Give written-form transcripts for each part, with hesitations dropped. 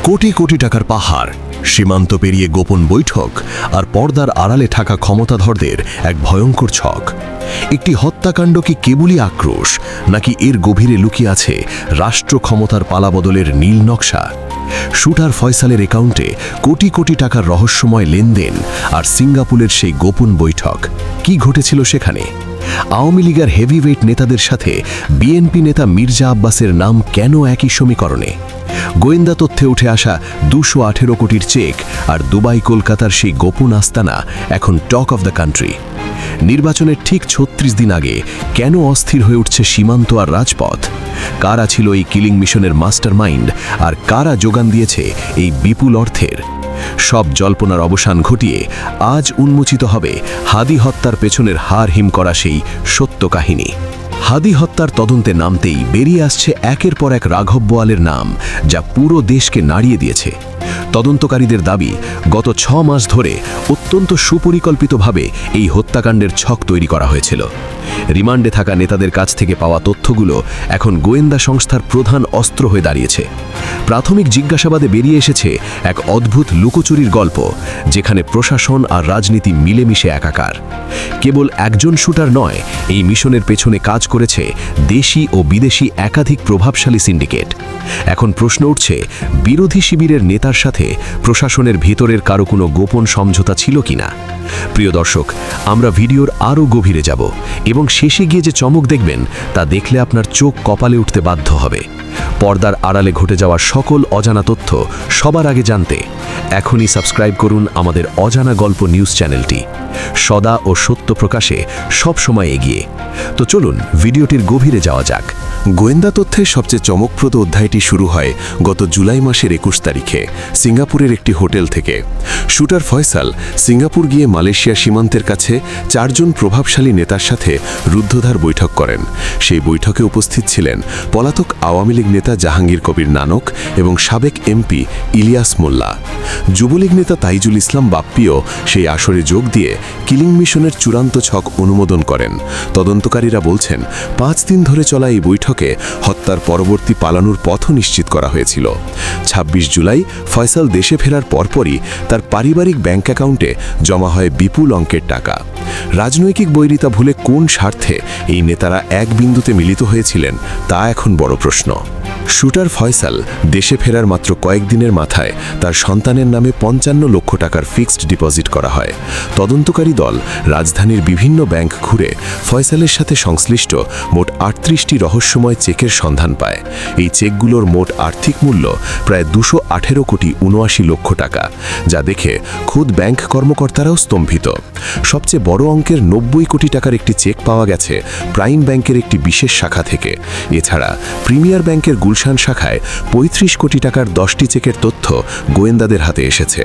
কোটি কোটি টাকার পাহাড়, সীমান্ত পেরিয়ে গোপন বৈঠক আর পর্দার আড়ালে থাকা ক্ষমতাধরদের এক ভয়ঙ্কর ছক। একটি হত্যাকাণ্ড কি কেবলই আক্রোশ, নাকি এর গভীরে লুকিয়ে আছে রাষ্ট্র ক্ষমতার পালাবদলের নীল নকশা? শুটার ফয়সালের অ্যাকাউন্টে কোটি কোটি টাকার রহস্যময় লেনদেন আর সিঙ্গাপুরের সেই গোপন বৈঠক, কি ঘটেছিল সেখানে? আওয়ামী লীগের হেভিওয়েট নেতাদের সাথে বিএনপি নেতা মির্জা আব্বাসের নাম কেন একই সমীকরণে? গোয়েন্দা তথ্যে উঠে আসা 218 কোটির চেক আর দুবাই কলকাতার সেই গোপন আস্তানা এখন টক অফ দ্য কান্ট্রি। নির্বাচনের ঠিক 36 দিন আগে কেন অস্থির হয়ে উঠছে সীমান্ত আর রাজপথ? কারা ছিল এই কিলিং মিশনের মাস্টারমাইন্ড, আর কারা যোগান দিয়েছে এই বিপুল অর্থের? সব জল্পনার অবসান ঘটিয়ে আজ উন্মোচিত হবে হাদি হত্যার পেছনের হার হিম করা সেই সত্য কাহিনী। হাদি হত্যার তদন্তে নামতেই বেরিয়ে আসছে একের পর এক রাঘব বোয়ালের নাম, যা পুরো দেশকে নাড়িয়ে দিয়েছে। তদন্তকারীদের দাবি, গত 6 মাস ধরে অত্যন্ত সুপরিকল্পিতভাবে এই হত্যাকাণ্ডের ছক তৈরি করা হয়েছিল। রিমান্ডে থাকা নেতাদের কাছ থেকে পাওয়া তথ্যগুলো এখন গোয়েন্দা সংস্থার প্রধান অস্ত্র হয়ে দাঁড়িয়েছে। প্রাথমিক জিজ্ঞাসাবাদে বেরিয়ে এসেছে এক অদ্ভুত লুকোচুরির গল্প, যেখানে প্রশাসন আর রাজনীতি মিলেমিশে একাকার। কেবল একজন শুটার নয়, এই মিশনের পেছনে কাজ করেছে দেশি ও বিদেশি একাধিক প্রভাবশালী সিন্ডিকেট। এখন প্রশ্ন উঠছে, বিরোধী শিবিরের নেতার সাথে প্রশাসনের ভিতরের কারো কোনো গোপন সমঝোতা ছিল কিনা? প্রিয় দর্শক, আমরা ভিডিওর আরও গভীরে যাব এবং শেষে গিয়ে যে চমক দেখবেন তা দেখলে আপনার চোখ কপালে উঠতে বাধ্য হবে। পর্দার আড়ালে ঘটে যাওয়া সকল অজানা তথ্য সবার আগে জানতে এখনই সাবস্ক্রাইব করুন আমাদের অজানা গল্প নিউজ চ্যানেলটি। সদা ও সত্য প্রকাশে সব সময় এগিয়ে। তো চলুন ভিডিওটির গভীরে যাওয়া যাক। গোয়েন্দা তথ্যের সবচেয়ে চমকপ্রদ অধ্যায়টি শুরু হয় গত জুলাই মাসের 21 তারিখে সিঙ্গাপুরের একটি হোটেল থেকে। শুটার ফয়সাল সিঙ্গাপুর গিয়ে মালয়েশিয়া সীমান্তের কাছে 4 জন প্রভাবশালী নেতার সাথে রুদ্ধদ্বার বৈঠক করেন। সেই বৈঠকে উপস্থিত ছিলেন পলাতক আওয়ামী লীগ নেতা জাহাঙ্গীর কবির নানক এবং সাবেক এমপি ইলিয়াস মোল্লা। যুবলীগ নেতা তাইজুল ইসলাম বাপ্পিও সেই আসরে যোগ দিয়ে কিলিং মিশনের চূড়ান্ত ছক অনুমোদন করেন। তদন্তকারীরা বলছেন, 5 দিন ধরে চলা এই বৈঠকে হত্যার পরবর্তী পালানোর পথও নিশ্চিত করা হয়েছিল। 26 জুলাই ফয়সাল দেশে ফেরার পরপরই তার পারিবারিক ব্যাংক অ্যাকাউন্টে জমা হয় বিপুল অঙ্কের টাকা। রাজনৈতিক বৈরিতা ভুলে কোন স্বার্থে এই নেতারা এক বিন্দুতে মিলিত হয়েছিলেন, তা এখন বড় প্রশ্ন। শুটার ফয়সাল দেশে ফেরার মাত্র কয়েকদিনের মাথায় তার সন্তানের নামে 55 লক্ষ টাকার ফিক্সড ডিপোজিট করা হয়। তদন্তকারী দল রাজধানীর বিভিন্ন ব্যাংক ঘুরে ফয়সালের সাথে সংশ্লিষ্ট মোট 38টি রহস্যময় চেকের সন্ধান পায়। এই চেকগুলোর মোট আর্থিক মূল্য প্রায় 218 কোটি 79 লক্ষ টাকা, যা দেখে খুদ ব্যাংক কর্মকর্তারাও স্তম্ভিত। সবচেয়ে বড় অঙ্কের 90 কোটি টাকার একটি চেক পাওয়া গেছে প্রাইম ব্যাংকের একটি বিশেষ শাখা থেকে। এছাড়া প্রিমিয়ার ব্যাংকের গুলশান শাখায় 35 কোটি টাকার 10টি চেকের তথ্য গোয়েন্দাদের হাতে এসেছে।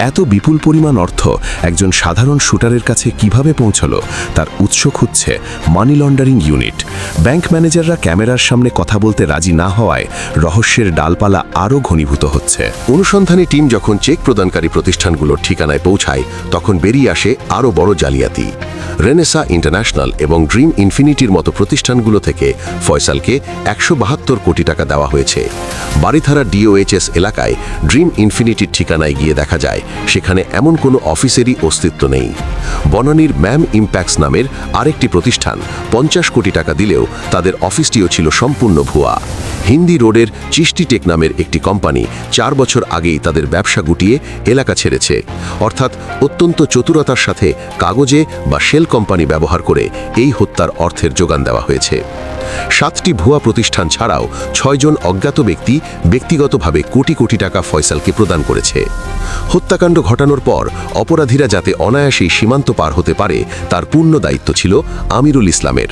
এত বিপুল পরিমাণ অর্থ একজন সাধারণ শুটারের কাছে কিভাবে পৌঁছলো, তার উৎস খুঁজছে মানি লন্ডারিং ইউনিট। ব্যাংক ম্যানেজাররা ক্যামেরার সামনে কথা বলতে রাজি না হওয়ায় রহস্যের ডালপালা আরও ঘনীভূত হচ্ছে। অনুসন্ধানী টিম যখন চেক প্রদানকারী প্রতিষ্ঠানগুলোর ঠিকানায় পৌঁছায়, তখন বেরিয়ে আসে আরও বড় জালিয়াতি। রেনেসা ইন্টারন্যাশনাল এবং ড্রিম ইনফিনিটির মতো প্রতিষ্ঠানগুলো থেকে ফয়সালকে 172 কোটি টাকা দেওয়া হয়েছে। বারিধারা ডিওএইচএস এলাকায় ড্রিম ইনফিনিটির ঠিকানায় গিয়ে দেখা যায় সেখানে এমন কোনো অফিসেরই অস্তিত্ব নেই। বনানীর ম্যাম ইম্প্যাক্টস নামের আরেকটি প্রতিষ্ঠান 50 কোটি টাকা দিলেও তাদের অফিসটিও ছিল সম্পূর্ণ ভুয়া। হিন্দি রোডের চিষ্টি টেক নামের একটি কোম্পানি 4 বছর আগেই তাদের ব্যবসা গুটিয়ে এলাকা ছেড়েছে। অর্থাৎ অত্যন্ত চতুরতার সাথে কাগজে বা শেল কোম্পানি ব্যবহার করে এই হত্যার অর্থের যোগান দেওয়া হয়েছে। 7টি ভুয়া প্রতিষ্ঠান ছাড়াও 6 জন অজ্ঞাত ব্যক্তি ব্যক্তিগতভাবে কোটি কোটি টাকা ফয়সালকে প্রদান করেছে। হত্যাকাণ্ড ঘটানোর পর অপরাধীরা যাতে অনায়াসেই সীমান্ত পার হতে পারে, তার পূর্ণ দায়িত্ব ছিল আমিরুল ইসলামের।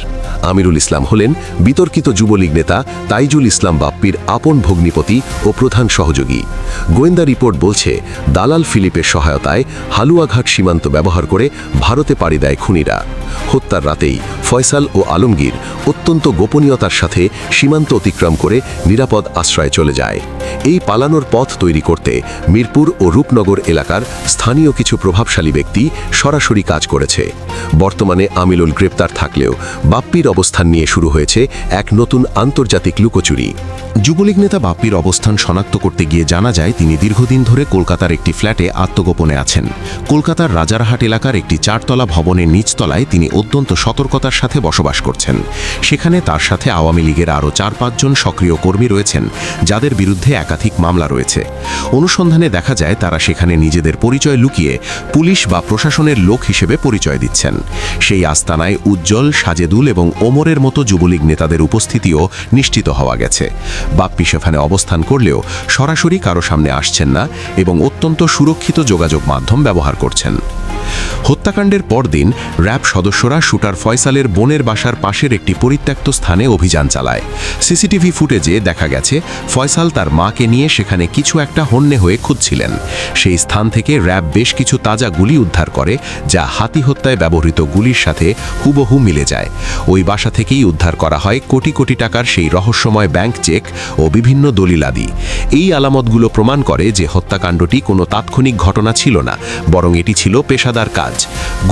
আমিরুল ইসলাম হলেন বিতর্কিত যুবলীগ নেতা তাইজুল ইসলাম বাপ্পির আপন ভগ্নিপতি ও প্রধান সহযোগী। গোয়েন্দা রিপোর্ট বলছে, দালাল ফিলিপের সহায়তায় হালুয়াঘাট সীমান্ত ব্যবহার করে ভারতে পাড়ি দেয় খুনিরা। হত্যার রাতেই ফয়সাল ও আলমগীর অত্যন্ত গোপনীয়তার সাথে সীমান্ত অতিক্রম করে নিরাপদ আশ্রয়ে চলে যায়। এই পালানোর পথ তৈরি করতে মিরপুর ও রূপনগর এলাকার স্থানীয় কিছু প্রভাবশালী ব্যক্তি সরাসরি কাজ করেছে। বর্তমানে আমিনুল গ্রেপ্তার থাকলেও বাপ্পির অবস্থান নিয়ে শুরু হয়েছে এক নতুন আন্তর্জাতিক লুকোচুরি। যুবলীগ নেতা বাপ্পির অবস্থান শনাক্ত করতে গিয়ে জানা যায় তিনি দীর্ঘদিন ধরে কলকাতার একটি ফ্ল্যাটে আত্মগোপনে আছেন। কলকাতার রাজারহাট এলাকার একটি 4তলা ভবনের নিচতলায় তিনি অত্যন্ত সতর্কতার সাথে বসবাস করছেন। সেখানে তার সাথে আওয়ামী লীগের আরও 4-5 জন সক্রিয় কর্মী রয়েছেন, যাদের বিরুদ্ধে একাধিক মামলা রয়েছে। অনুসন্ধানে দেখা যায় তারা সেখানে নিজেদের পরিচয় লুকিয়ে পুলিশ বা প্রশাসনের লোক হিসেবে পরিচয় দিচ্ছেন। সেই আস্তানায় উজ্জ্বল, সাজেদুল এবং ওমরের মতো যুবলীগ নেতাদের উপস্থিতিও নিশ্চিত হওয়া গেছে। বাপ্পি সেখানে অবস্থান করলেও সরাসরি কারো সামনে আসছেন না এবং অত্যন্ত সুরক্ষিত যোগাযোগ মাধ্যম ব্যবহার করছেন। হত্যাকাণ্ডের পরদিন র্যাব সদস্যরা শুটার ফয়সালের বোনের বাসার পাশের একটি পরিত্যক্ত স্থানে অভিযান চালায়। সিসিটিভি ফুটেজে দেখা গেছে ফয়সাল তার মাকে নিয়ে সেখানে কিছু একটা হন্যে হয়ে খুঁজছিলেন। সেই স্থান থেকে র্যাব বেশ কিছু তাজা গুলি উদ্ধার করে, যা হাতি হত্যায় ব্যবহৃত গুলির সাথে হুবহু মিলে যায়। ওই বাসা থেকেই উদ্ধার করা হয় কোটি কোটি টাকার সেই রহস্যময় ব্যাংক চেক ও বিভিন্ন দলিলাদি। এই আলামতগুলো প্রমাণ করে যে হত্যাকাণ্ডটি কোনো তাৎক্ষণিক ঘটনা ছিল না, বরং এটি ছিল পেশাদার কাজ।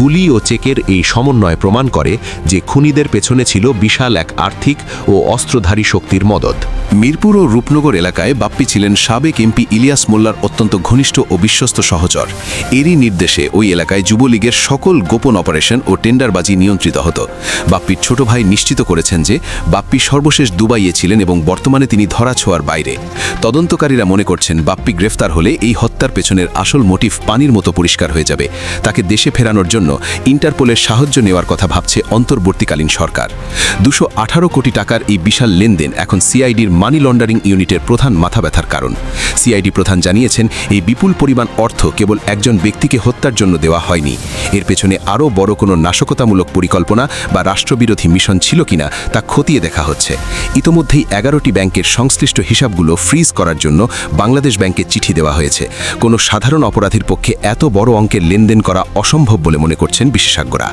গুলি ও চেকের এই সমন্বয় প্রমাণ করে যে খুনিদের পেছনে ছিল বিশাল এক আর্থিক ও অস্ত্রধারী শক্তির মদদ। মিরপুর ও রূপনগর এলাকায় বাপ্পি ছিলেন সাবেক এমপি ইলিয়াস মোল্লার অত্যন্ত ঘনিষ্ঠ ও বিশ্বস্ত সহচর। এরই নির্দেশে ওই এলাকায় যুবলীগের সকল গোপন অপারেশন ও টেন্ডারবাজি নিয়ন্ত্রিত হতো। বাপ্পির ছোট ভাই নিশ্চিত করেছেন যে বাপ্পি সর্বশেষ দুবাইয়ে ছিলেন এবং বর্তমানে তিনি ধরাছোঁয়ার বাইরে। তদন্তকারীরা মনে করছেন বাপ্পি গ্রেফতার হলে এই হত্যার পেছনের আসল মোটিভ পানির মতো পরিষ্কার হয়ে যাবে। তাকে দেশে ফেরানোর জন্য ইন্টারপোলের সাহায্য নেওয়ার কথা ভাবছে অন্তর্বর্তীকালীন সরকার। 218 কোটি টাকার এই বিশাল লেনদেন এখন সিআইডির মানি লন্ডারিং ইউনিটের প্রধান মাথা ব্যথার কারণ। সিআইডি প্রধান জানিয়েছেন এই বিপুল পরিমাণ অর্থ কেবল একজন ব্যক্তিকে হত্যার জন্য দেওয়া হয়নি। এর পেছনে আরও বড় কোনো নাশকতামূলক পরিকল্পনা বা রাষ্ট্রবিরোধী মিশন ছিল কিনা তা খতিয়ে দেখা হচ্ছে। ইতোমধ্যেই 11টি ব্যাংকের সংশ্লিষ্ট হিসাবগুলো ফ্রিজ করার জন্য বাংলাদেশ ব্যাংকে চিঠি দেওয়া হয়েছে। কোনো সাধারণ অপরাধীর পক্ষে এত বড় অঙ্কের লেনদেন করা অসম্ভব বলে মনে করছেন বিশেষজ্ঞরা।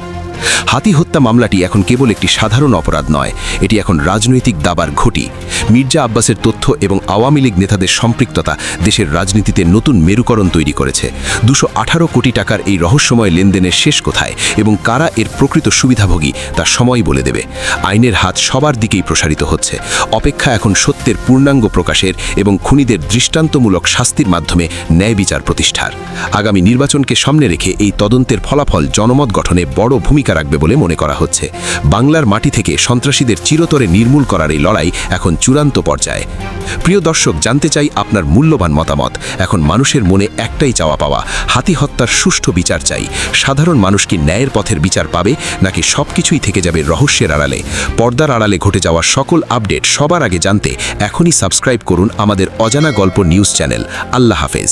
হাতি হত্যা মামলাটি এখন কেবল একটি সাধারণ অপরাধ নয়, এটি এখন রাজনৈতিক দাবার ঘটি। মির্জা আব্বাসের তথ্য এবং আওয়ামী লীগ নেতাদের সম্পৃক্ততা দেশের রাজনীতিতে নতুন মেরুকরণ তৈরি করেছে। 218 কোটি টাকার এই রহস্যময় লেনদেনের শেষ কোথায় এবং কারা এর প্রকৃত সুবিধাভোগী তা সময় বলে দেবে। আইনের হাত সবার দিকেই প্রসারিত হচ্ছে। অপেক্ষা এখন সত্যের পূর্ণাঙ্গ প্রকাশের এবং খুনিদের দৃষ্টান্তমূলক শাস্তির মাধ্যমে ন্যায় বিচার প্রতিষ্ঠার। আগামী নির্বাচনকে সামনে রেখে এই তদন্তের ফলাফল জনমত গঠনে বড় ভূমিকা রাখবে বলে মনে করা হচ্ছে। বাংলার মাটি থেকে সন্ত্রাসীদের চিরতরে নির্মূল করার এই লড়াই এখন চূড়ান্ত পর্যায়ে। প্রিয় দর্শক, জানতে চাই আপনার মূল্যবান মতামত। এখন মানুষের মনে একটাই চাওয়া পাওয়া, হাতি হত্যার সুষ্ঠু বিচার চাই। সাধারণ মানুষ কি ন্যায়ের পথের বিচার পাবে, নাকি সবকিছুই থেকে যাবে রহস্যের আড়ালে? পর্দার আড়ালে ঘটে যাওয়া সকল আপডেট সবার আগে জানতে এখনই সাবস্ক্রাইব করুন আমাদের অজানা গল্প নিউজ চ্যানেল। আল্লাহ হাফেজ।